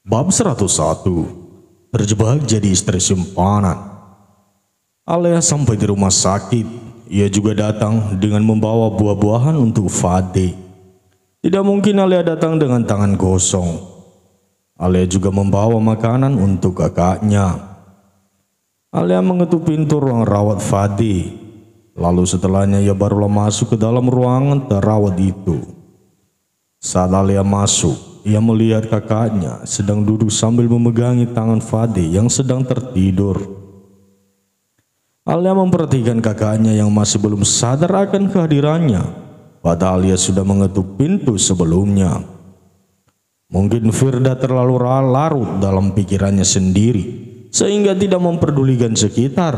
Bab 101. Terjebak jadi istri simpanan. Alia sampai di rumah sakit. Ia juga datang dengan membawa buah-buahan untuk Fade. Tidak mungkin Alia datang dengan tangan kosong. Alia juga membawa makanan untuk kakaknya. Alia mengetuk pintu ruang rawat Fade. Lalu setelahnya ia barulah masuk ke dalam ruangan terawat itu. Saat Alia masuk, ia melihat kakaknya sedang duduk sambil memegangi tangan Fade yang sedang tertidur. Alia memperhatikan kakaknya yang masih belum sadar akan kehadirannya, padahal ia sudah mengetuk pintu sebelumnya. Mungkin Firda terlalu larut dalam pikirannya sendiri, sehingga tidak memperdulikan sekitar,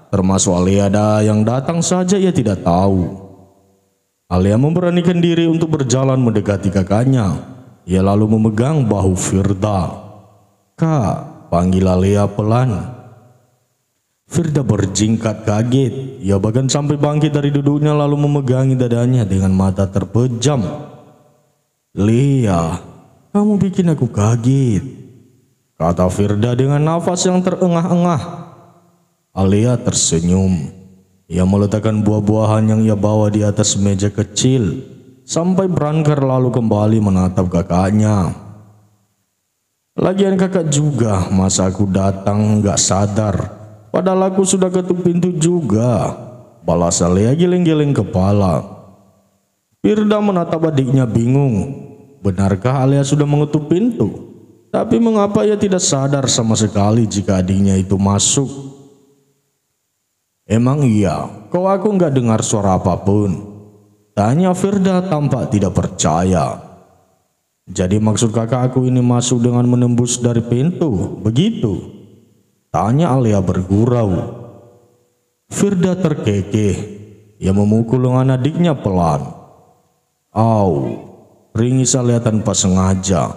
termasuk Alia yang datang saja ia tidak tahu. Alia memberanikan diri untuk berjalan mendekati kakaknya. Ia lalu memegang bahu Firda. "Kak," panggil Alia pelan. Firda berjingkat kaget. Ia bahkan sampai bangkit dari duduknya lalu memegangi dadanya dengan mata terpejam. "Lia, kamu bikin aku kaget," kata Firda dengan nafas yang terengah-engah. Alia tersenyum. Ia meletakkan buah-buahan yang ia bawa di atas meja kecil sampai berangkar lalu kembali menatap kakaknya. "Lagian kakak juga, masa aku datang gak sadar? Padahal aku sudah ketuk pintu juga," balas Alia geleng-geleng kepala. Firda menatap adiknya bingung. Benarkah Alia sudah mengetuk pintu? Tapi mengapa ia tidak sadar sama sekali jika adiknya itu masuk? "Emang iya, kok aku nggak dengar suara apapun?" tanya Firda tampak tidak percaya. "Jadi maksud kakak aku ini masuk dengan menembus dari pintu, begitu?" tanya Alia bergurau. Firda terkekeh. Ia memukul lengan adiknya pelan. "Au!" ringis Alia tanpa sengaja.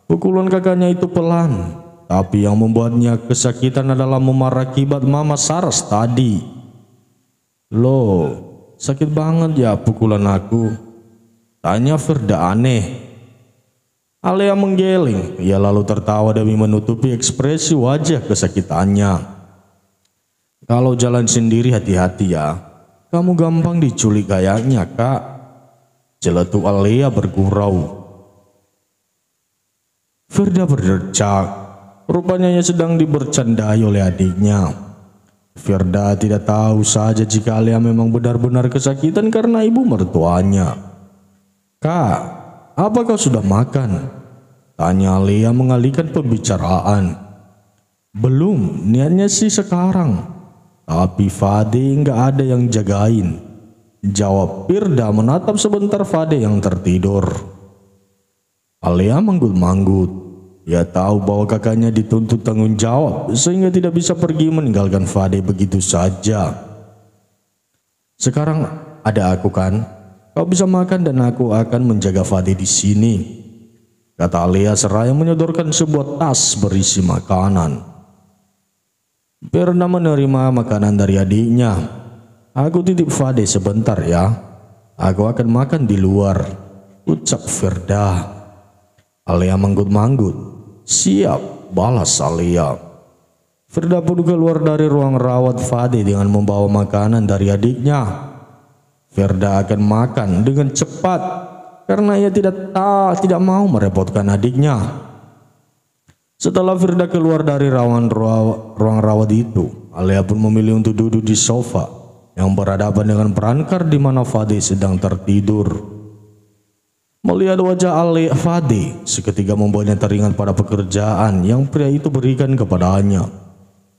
Pukulan kakaknya itu pelan, tapi yang membuatnya kesakitan adalah memar akibat Mama Saras tadi. "Loh, sakit banget ya pukulan aku?" tanya Firda aneh. Alia menggeleng. Ia lalu tertawa demi menutupi ekspresi wajah kesakitannya. "Kalau jalan sendiri hati-hati ya. Kamu gampang diculik kayaknya, Kak," celetuk Alia bergurau. Firda berdecak. Rupanya ia sedang dibercandai oleh adiknya. Firda tidak tahu saja jika Alia memang benar-benar kesakitan karena ibu mertuanya. "Kak, apa kau sudah makan?" tanya Alia mengalihkan pembicaraan. "Belum, niatnya sih sekarang. Tapi Fade nggak ada yang jagain," jawab Firda menatap sebentar Fade yang tertidur. Alia manggut-manggut. Ia tahu bahwa kakaknya dituntut tanggung jawab sehingga tidak bisa pergi meninggalkan Fade begitu saja. "Sekarang ada aku kan? Kau bisa makan dan aku akan menjaga Fade di sini," kata Alia seraya menyodorkan sebuah tas berisi makanan. Firda menerima makanan dari adiknya. "Aku titip Fade sebentar ya. Aku akan makan di luar," ucap Firda. Alia manggut-manggut. "Siap," balas Alia. Firda pun keluar dari ruang rawat Fade dengan membawa makanan dari adiknya. Firda akan makan dengan cepat karena ia tidak mau merepotkan adiknya. Setelah Firda keluar dari ruang rawat itu, Alia pun memilih untuk duduk di sofa yang berhadapan dengan perangkar di mana Fade sedang tertidur. Melihat wajah Fade seketika membuatnya teringat pada pekerjaan yang pria itu berikan kepadanya.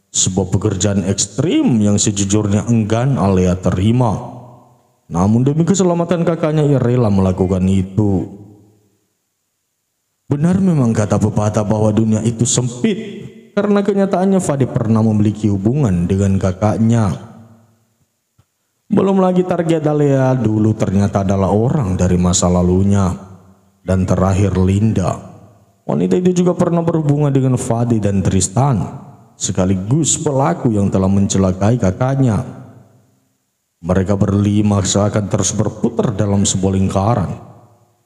Sebuah pekerjaan ekstrim yang sejujurnya enggan Alia terima. Namun demi keselamatan kakaknya ia rela melakukan itu. Benar memang kata pepatah bahwa dunia itu sempit, karena kenyataannya Fade pernah memiliki hubungan dengan kakaknya. Belum lagi target Alia dulu ternyata adalah orang dari masa lalunya. Dan terakhir Linda. Wanita itu juga pernah berhubungan dengan Fade dan Tristan, sekaligus pelaku yang telah mencelakai kakaknya. Mereka berlima seakan terus berputar dalam sebuah lingkaran.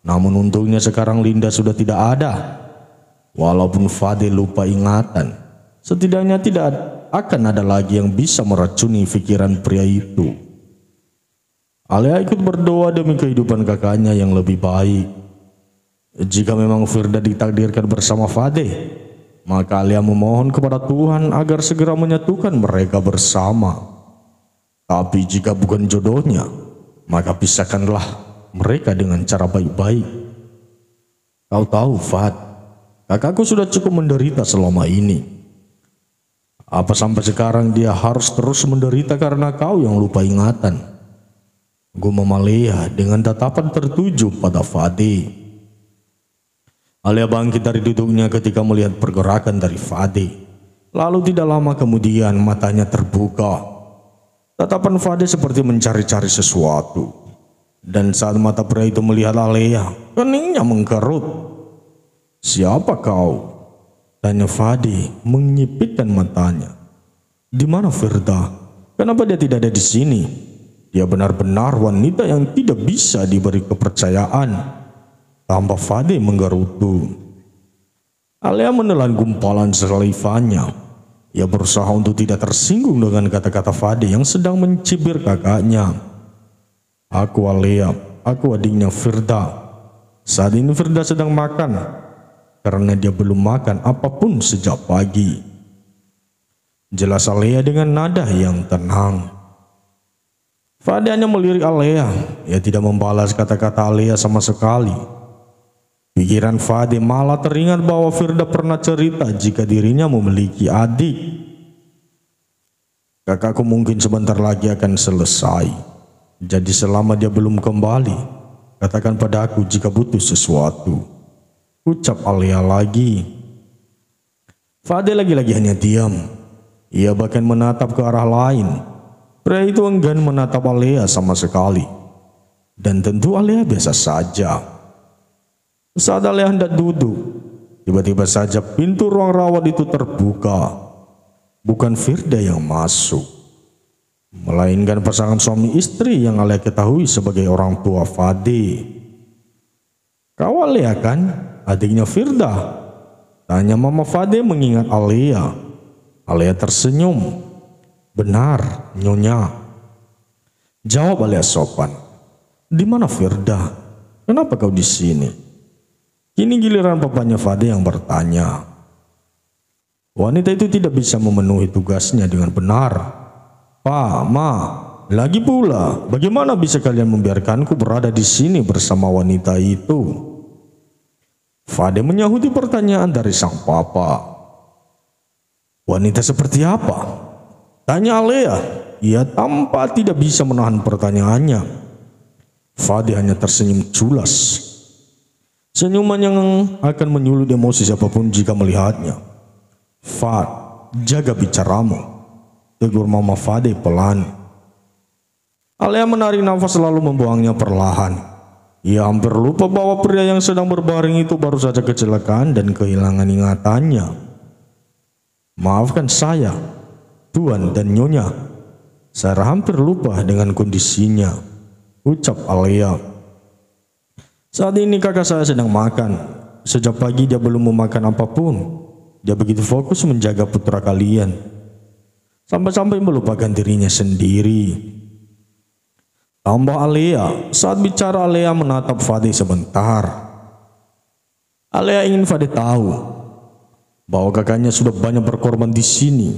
Namun untungnya sekarang Linda sudah tidak ada. Walaupun Fade lupa ingatan, setidaknya tidak akan ada lagi yang bisa meracuni pikiran pria itu. Alea ikut berdoa demi kehidupan kakaknya yang lebih baik. Jika memang Firda ditakdirkan bersama Fade, maka Alea memohon kepada Tuhan agar segera menyatukan mereka bersama. Tapi jika bukan jodohnya, maka pisahkanlah mereka dengan cara baik-baik. Kau tahu, Fad, kakakku sudah cukup menderita selama ini. Apa sampai sekarang dia harus terus menderita karena kau yang lupa ingatan? Gumam Alea dengan tatapan tertuju pada Fade. Alea bangkit dari duduknya ketika melihat pergerakan dari Fade. Lalu tidak lama kemudian matanya terbuka. Tatapan Fade seperti mencari-cari sesuatu. Dan saat mata pria itu melihat Alea, keningnya mengkerut. "Siapa kau?" tanya Fade menyipitkan matanya. "Di mana Firda? Kenapa dia tidak ada di sini? Dia benar-benar wanita yang tidak bisa diberi kepercayaan," tambah Fade menggerutu. Alea menelan gumpalan salivanya. Ia berusaha untuk tidak tersinggung dengan kata-kata Fade yang sedang mencibir kakaknya. "Aku Alea, aku adiknya Firda. Saat ini Firda sedang makan, karena dia belum makan apapun sejak pagi," jelas Alea dengan nada yang tenang. Fade hanya melirik Alea. Ia tidak membalas kata-kata Alea sama sekali. Pikiran Fade malah teringat bahwa Firda pernah cerita jika dirinya memiliki adik. "Kakakku mungkin sebentar lagi akan selesai. Jadi selama dia belum kembali, katakan pada aku jika butuh sesuatu," ucap Alea lagi. Fade lagi-lagi hanya diam. Ia bahkan menatap ke arah lain. Pria itu enggan menatap Alea sama sekali. Dan tentu Alea biasa saja. Saat Alea hendak duduk, tiba-tiba saja pintu ruang rawat itu terbuka. Bukan Firda yang masuk, melainkan pasangan suami istri yang Alea ketahui sebagai orang tua Fade. "Kau Alea kan? Adiknya Firda?" tanya Mama Fade mengingat Alea. Alea tersenyum. "Benar, Nyonya," jawab Alea sopan. "Di mana Firda? Kenapa kau di sini?" Kini giliran papanya Fade yang bertanya. Wanita itu tidak bisa memenuhi tugasnya dengan benar. "Pa, Ma, lagi pula, bagaimana bisa kalian membiarkanku berada di sini bersama wanita itu?" Fade menyahuti pertanyaan dari sang papa. "Wanita seperti apa?" tanya Alea. Ia tampak tidak bisa menahan pertanyaannya. Fade hanya tersenyum culas. Senyuman yang akan menyulut emosi siapapun jika melihatnya. "Fad, jaga bicaramu," tegur Mama Fade pelan. Alea menarik nafas lalu membuangnya perlahan. Ia hampir lupa bahwa pria yang sedang berbaring itu baru saja kecelakaan dan kehilangan ingatannya. "Maafkan saya, Tuan dan Nyonya. Saya hampir lupa dengan kondisinya," ucap Alea. "Saat ini kakak saya sedang makan. Sejak pagi dia belum memakan apapun. Dia begitu fokus menjaga putra kalian, sampai-sampai melupakan dirinya sendiri," tambah Alea. Saat bicara Alea menatap Fade sebentar. Alea ingin Fade tahu bahwa kakaknya sudah banyak berkorban di sini.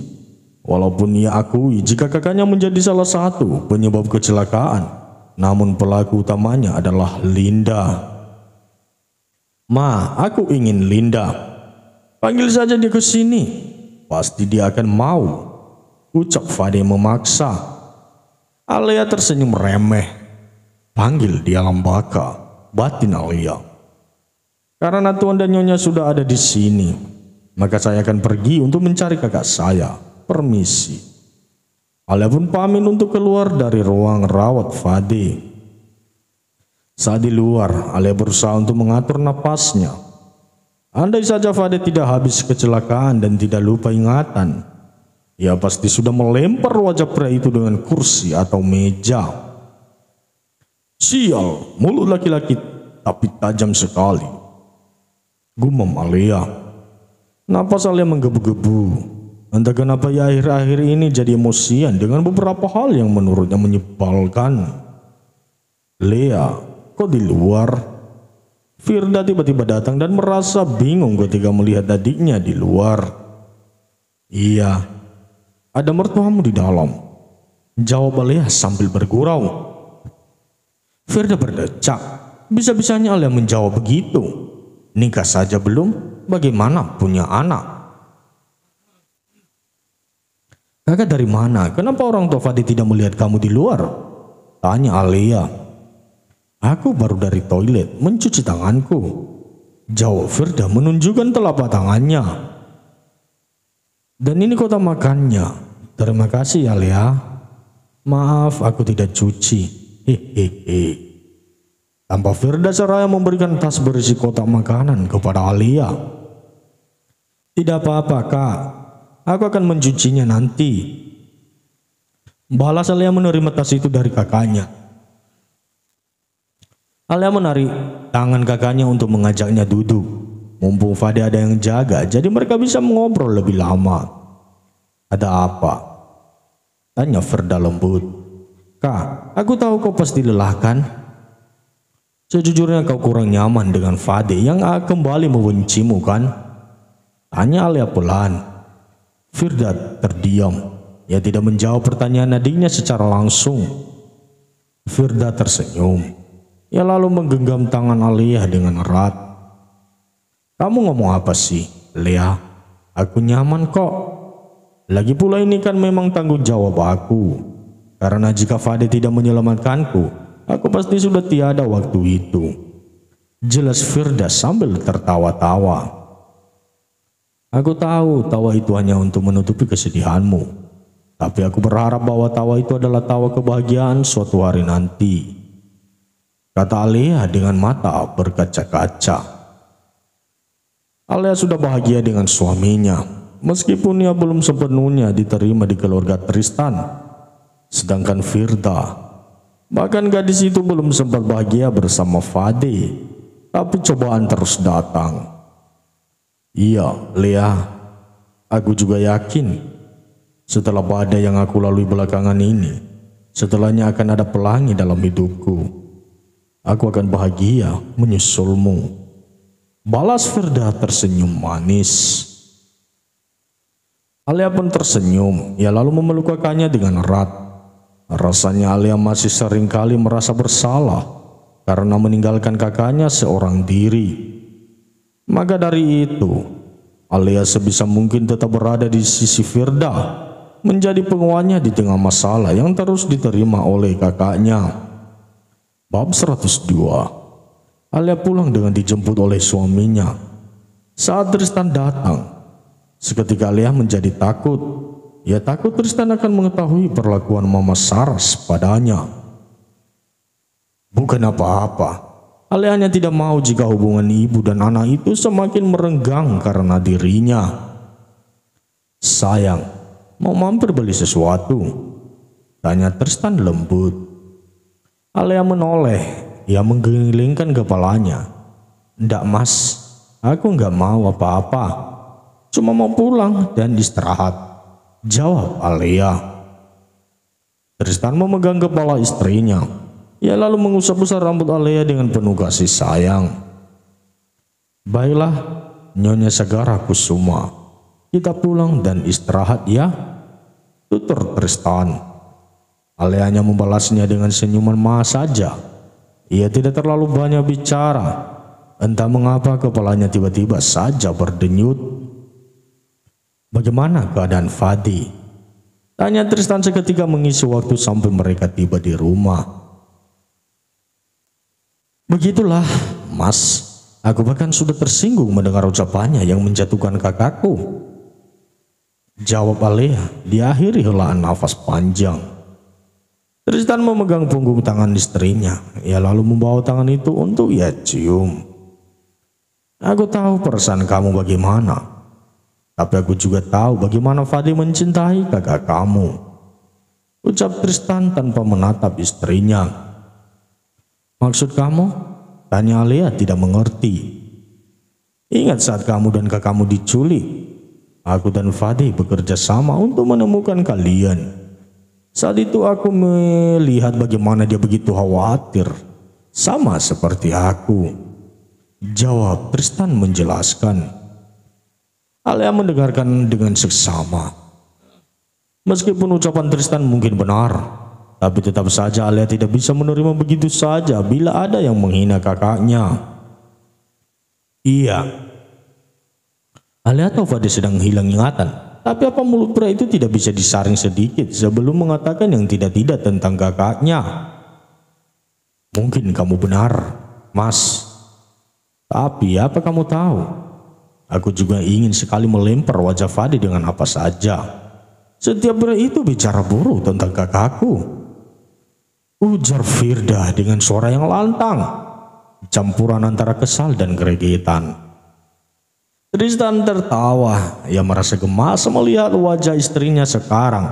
Walaupun ia akui jika kakaknya menjadi salah satu penyebab kecelakaan, namun pelaku utamanya adalah Linda. "Ma, aku ingin Linda. Panggil saja dia ke sini. Pasti dia akan mau," ucap Fade memaksa. Alea tersenyum remeh. "Panggil dia Lambaka," batin Alea. "Karena Tuan dan Nyonya sudah ada di sini, maka saya akan pergi untuk mencari kakak saya. Permisi." Alea pun pamit untuk keluar dari ruang rawat Fade. Saat di luar, Alea berusaha untuk mengatur napasnya. Andai saja Fade tidak habis kecelakaan dan tidak lupa ingatan, ia pasti sudah melempar wajah pria itu dengan kursi atau meja. "Sial, mulut laki-laki tapi tajam sekali," gumam Alea. Napas Alia menggebu-gebu. Entah kenapa ya akhir-akhir ini jadi emosian dengan beberapa hal yang menurutnya menyebalkan. Lea, kok di luar? Firda tiba-tiba datang dan merasa bingung ketika melihat adiknya di luar. Iya, ada mertuamu di dalam, jawab Lea sambil bergurau. Firda berdecak. Bisa-bisanya Alia menjawab begitu. Nikah saja belum, bagaimana punya anak? Kakak dari mana? Kenapa orang tua Fadi tidak melihat kamu di luar? Tanya Alia. Aku baru dari toilet mencuci tanganku, jawab Firda menunjukkan telapak tangannya. Dan ini kotak makannya. Terima kasih Alia. Maaf aku tidak cuci. Hehehe. Tanpa Firda seraya memberikan tas berisi kotak makanan kepada Alia. Tidak apa-apa kak, aku akan mencucinya nanti. Balas Alia menerima tas itu dari kakaknya. Alia menarik tangan kakaknya untuk mengajaknya duduk. Mumpung Fadi ada yang jaga, jadi mereka bisa mengobrol lebih lama. Ada apa? Tanya Firda lembut. Kak, aku tahu kau pasti lelah kan? Sejujurnya kau kurang nyaman dengan Fadi yang kembali membencimu kan? Tanya Alia pelan. Firda terdiam. Ia tidak menjawab pertanyaan adiknya secara langsung. Firda tersenyum. Ia lalu menggenggam tangan Alia dengan erat. Kamu ngomong apa sih, Lea? Aku nyaman kok. Lagi pula ini kan memang tanggung jawab aku. Karena jika Fadi tidak menyelamatkanku, aku pasti sudah tiada waktu itu. Jelas Firda sambil tertawa-tawa. Aku tahu tawa itu hanya untuk menutupi kesedihanmu. Tapi aku berharap bahwa tawa itu adalah tawa kebahagiaan suatu hari nanti. Kata Alia dengan mata berkaca-kaca. Alia sudah bahagia dengan suaminya. Meskipun ia belum sepenuhnya diterima di keluarga Tristan. Sedangkan Firda, bahkan gadis itu belum sempat bahagia bersama Fadi. Tapi cobaan terus datang. Iya, Lea, aku juga yakin setelah badai yang aku lalui belakangan ini, setelahnya akan ada pelangi dalam hidupku. Aku akan bahagia menyusulmu. Balas Firda tersenyum manis. Alia pun tersenyum, ia lalu memeluk kakaknya dengan erat. Rasanya Alia masih seringkali merasa bersalah karena meninggalkan kakaknya seorang diri. Maka dari itu, Alia sebisa mungkin tetap berada di sisi Firda, menjadi penguatnya di tengah masalah yang terus diterima oleh kakaknya. Bab 102. Alia pulang dengan dijemput oleh suaminya. Saat Tristan datang, seketika Alia menjadi takut. Ia takut Tristan akan mengetahui perlakuan Mama Saras padanya. Bukan apa-apa. Alia hanya tidak mau jika hubungan ibu dan anak itu semakin merenggang karena dirinya. Sayang, mau mampir beli sesuatu? Tanya Tristan lembut. Alia menoleh, ia menggelingkan kepalanya. Ndak mas, aku nggak mau apa-apa. Cuma mau pulang dan istirahat, jawab Alia. Tristan memegang kepala istrinya. Ia lalu mengusap-usap rambut Alia dengan penuh kasih sayang. Baiklah, Nyonya Sagara Kusuma, kita pulang dan istirahat ya, tutur Tristan. Alia hanya membalasnya dengan senyuman maha saja. Ia tidak terlalu banyak bicara. Entah mengapa kepalanya tiba-tiba saja berdenyut. Bagaimana keadaan Fadi? Tanya Tristan seketika mengisi waktu sampai mereka tiba di rumah. Begitulah, Mas. Aku bahkan sudah tersinggung mendengar ucapannya yang menjatuhkan kakakku, jawab Alia diakhiri helaan nafas panjang. Tristan memegang punggung tangan istrinya. Ia lalu membawa tangan itu untuk ia cium. Aku tahu perasaan kamu bagaimana. Tapi aku juga tahu bagaimana Fadi mencintai kakak kamu, ucap Tristan tanpa menatap istrinya. Maksud kamu? Tanya Alia tidak mengerti. Ingat saat kamu dan kakakmu diculik? Aku dan Fadil bekerja sama untuk menemukan kalian. Saat itu aku melihat bagaimana dia begitu khawatir. Sama seperti aku, jawab Tristan menjelaskan. Alia mendengarkan dengan seksama. Meskipun ucapan Tristan mungkin benar, tapi tetap saja Alia tidak bisa menerima begitu saja bila ada yang menghina kakaknya. Iya, Alia tahu Fadil sedang hilang ingatan, tapi apa mulut pria itu tidak bisa disaring sedikit sebelum mengatakan yang tidak-tidak tentang kakaknya. Mungkin kamu benar, Mas. Tapi apa kamu tahu? Aku juga ingin sekali melempar wajah Fadil dengan apa saja. Setiap pria itu bicara buruk tentang kakakku, ujar Firda dengan suara yang lantang, campuran antara kesal dan gregetan. Tristan tertawa. Ia merasa gemas melihat wajah istrinya sekarang.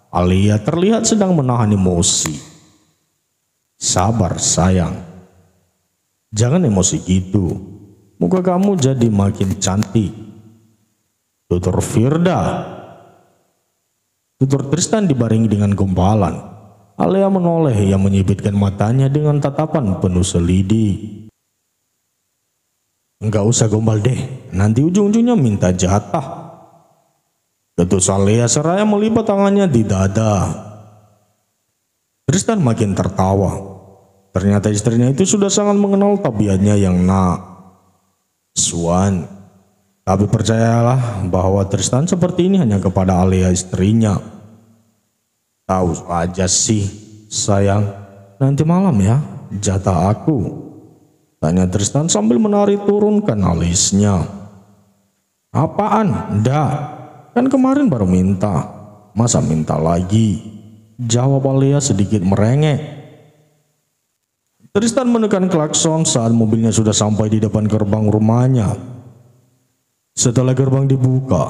Alia terlihat sedang menahan emosi. Sabar sayang, jangan emosi gitu. Muka kamu jadi makin cantik, tutur Firda. Tutur Tristan dibarengi dengan gombalan. Alia menoleh yang menyibitkan matanya dengan tatapan penuh selidi. Enggak usah gombal deh, nanti ujung-ujungnya minta jatah. Ketus Alia seraya melipat tangannya di dada. Tristan makin tertawa. Ternyata istrinya itu sudah sangat mengenal tabiatnya yang Swan. Tapi percayalah bahwa Tristan seperti ini hanya kepada Alia istrinya. Tahu aja sih, sayang. Nanti malam ya, jatah aku, tanya Tristan sambil turunkan alisnya. Apaan? Ndak, kan kemarin baru minta. Masa minta lagi? Jawab Alia sedikit merengek. Tristan menekan klakson saat mobilnya sudah sampai di depan gerbang rumahnya. Setelah gerbang dibuka,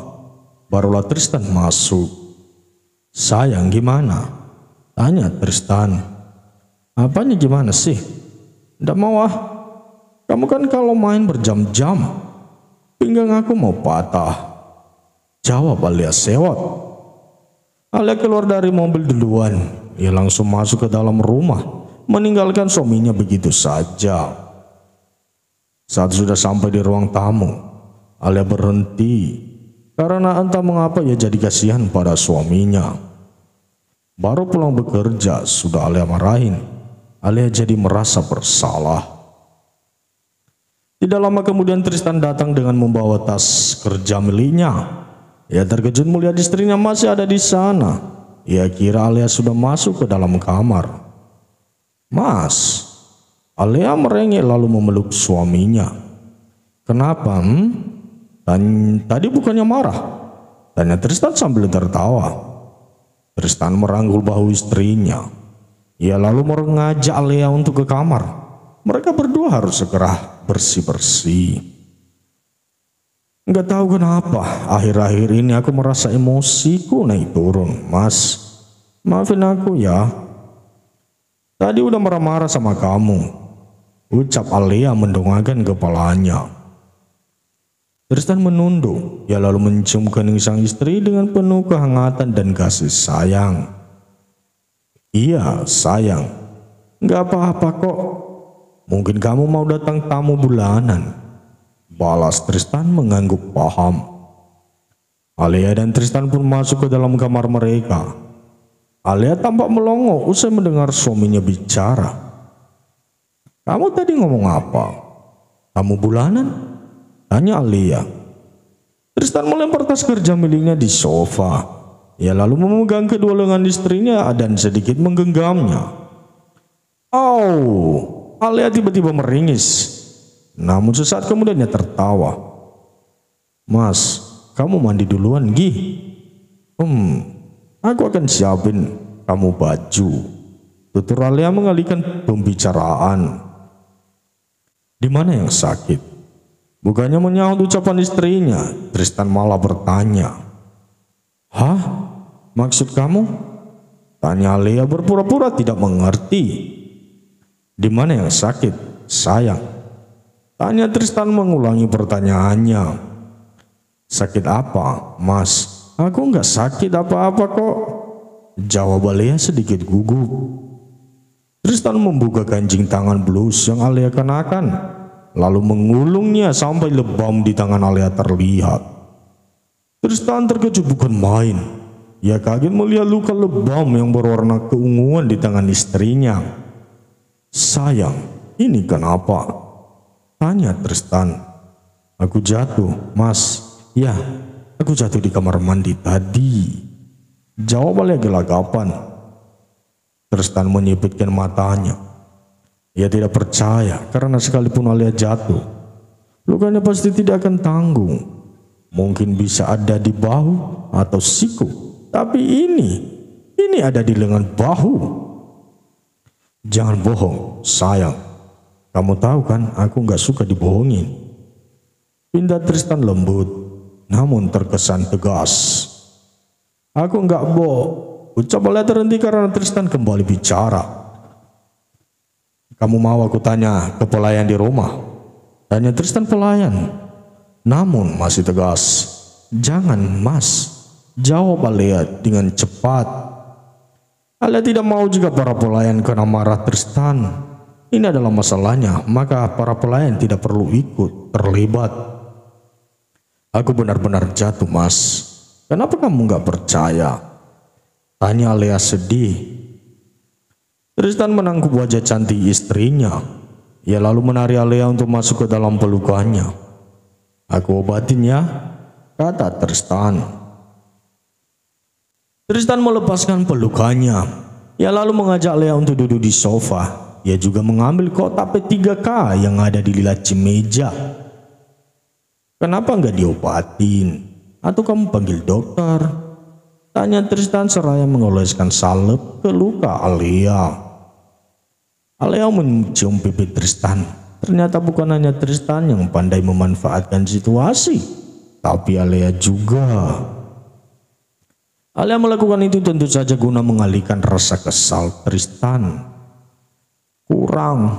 barulah Tristan masuk. Sayang gimana? Tanya Tristan. Apanya gimana sih? Nggak mau ah. Kamu kan kalau main berjam-jam, pinggang aku mau patah. Jawab Alia sewot. Alia keluar dari mobil duluan. Ia langsung masuk ke dalam rumah, meninggalkan suaminya begitu saja. Saat sudah sampai di ruang tamu, Alia berhenti. Karena entah mengapa ia jadi kasihan pada suaminya. Baru pulang bekerja sudah Alia marahin. Alia jadi merasa bersalah. Tidak lama kemudian Tristan datang dengan membawa tas kerja miliknya. Ia terkejut melihat istrinya masih ada di sana. Ia kira Alia sudah masuk ke dalam kamar. Mas, Alia merengek lalu memeluk suaminya. Kenapa? Dan tadi bukannya marah? Tanya Tristan sambil tertawa. Tristan merangkul bahu istrinya. Ia lalu mengajak Alia untuk ke kamar. Mereka berdua harus segera bersih-bersih. Enggak tahu kenapa, akhir-akhir ini aku merasa emosiku naik turun, Mas. Maafin aku ya. Tadi udah marah-marah sama kamu, ucap Alia mendongakkan kepalanya. Tristan menunduk, ia lalu mencium kening sang istri dengan penuh kehangatan dan kasih sayang. Iya sayang, nggak apa-apa kok. Mungkin kamu mau datang tamu bulanan, balas Tristan mengangguk paham. Alia dan Tristan pun masuk ke dalam kamar mereka. Alia tampak melongo usai mendengar suaminya bicara. Kamu tadi ngomong apa? Tamu bulanan? Tanya Alia. Tristan melempar tas kerja miliknya di sofa. Ia lalu memegang kedua lengan istrinya dan sedikit menggenggamnya. Oh, Alia tiba-tiba meringis. Namun sesaat kemudian ia tertawa. Mas, kamu mandi duluan, Gi. Aku akan siapin kamu baju. Tutur Alia mengalihkan pembicaraan. Di mana yang sakit? Bukannya menyahut ucapan istrinya, Tristan malah bertanya. Hah? Maksud kamu? Tanya Alia berpura-pura tidak mengerti. Di mana yang sakit, sayang? Tanya Tristan mengulangi pertanyaannya. Sakit apa, Mas? Aku nggak sakit apa-apa kok, jawab Alea sedikit gugup. Tristan membuka kancing tangan blus yang Alea kenakan, lalu mengulungnya sampai lebam di tangan Alea terlihat. Tristan terkejut bukan main. Ia kaget melihat luka lebam yang berwarna keunguan di tangan istrinya. Sayang, ini kenapa? Tanya Tristan. Aku jatuh, Mas. Ya, aku jatuh di kamar mandi tadi, jawab Alea gelagapan. Tristan menyipitkan matanya. Ia tidak percaya karena sekalipun Alea jatuh, lukanya pasti tidak akan tanggung. Mungkin bisa ada di bahu atau siku, tapi ini ada di lengan bahu. Jangan bohong, sayang. Kamu tahu kan aku nggak suka dibohongin. Pindah Tristan lembut, namun terkesan tegas. Aku nggak ucap Alea terhenti karena Tristan kembali bicara. Kamu mau aku tanya ke pelayan di rumah? Tanya Tristan pelayan, namun masih tegas. Jangan, Mas, jawab Alea dengan cepat. Alea tidak mau jika para pelayan kena marah Tristan. Ini adalah masalahnya, maka para pelayan tidak perlu ikut terlibat. Aku benar-benar jatuh, Mas. Kenapa kamu nggak percaya? Tanya Alea sedih. Tristan menangkup wajah cantik istrinya. Ia lalu menarik Alea untuk masuk ke dalam pelukannya. Aku obatin ya, kata Tristan. Tristan melepaskan pelukannya. Ia lalu mengajak Alea untuk duduk di sofa. Ia juga mengambil kotak P3K yang ada di laci meja. Kenapa nggak diobatin? Atau kamu panggil dokter? Tanya Tristan seraya mengoleskan salep ke luka Alea. Alea mencium pipi Tristan. Ternyata bukan hanya Tristan yang pandai memanfaatkan situasi, tapi Alea juga. Alea melakukan itu tentu saja guna mengalihkan rasa kesal Tristan. Kurang,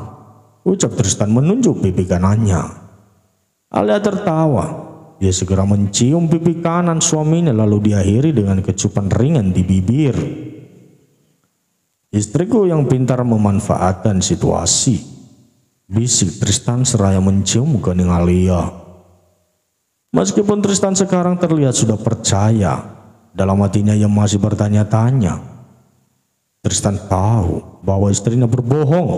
ucap Tristan menunjuk pipi kanannya. Alea tertawa. Dia segera mencium pipi kanan suaminya lalu diakhiri dengan kecupan ringan di bibir. Istriku yang pintar memanfaatkan situasi, bisik Tristan seraya mencium kening Alea. Meskipun Tristan sekarang terlihat sudah percaya, dalam hatinya ia masih bertanya-tanya. Tristan tahu bahwa istrinya berbohong,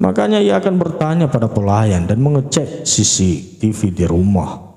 makanya ia akan bertanya pada pelayan dan mengecek CCTV di rumah.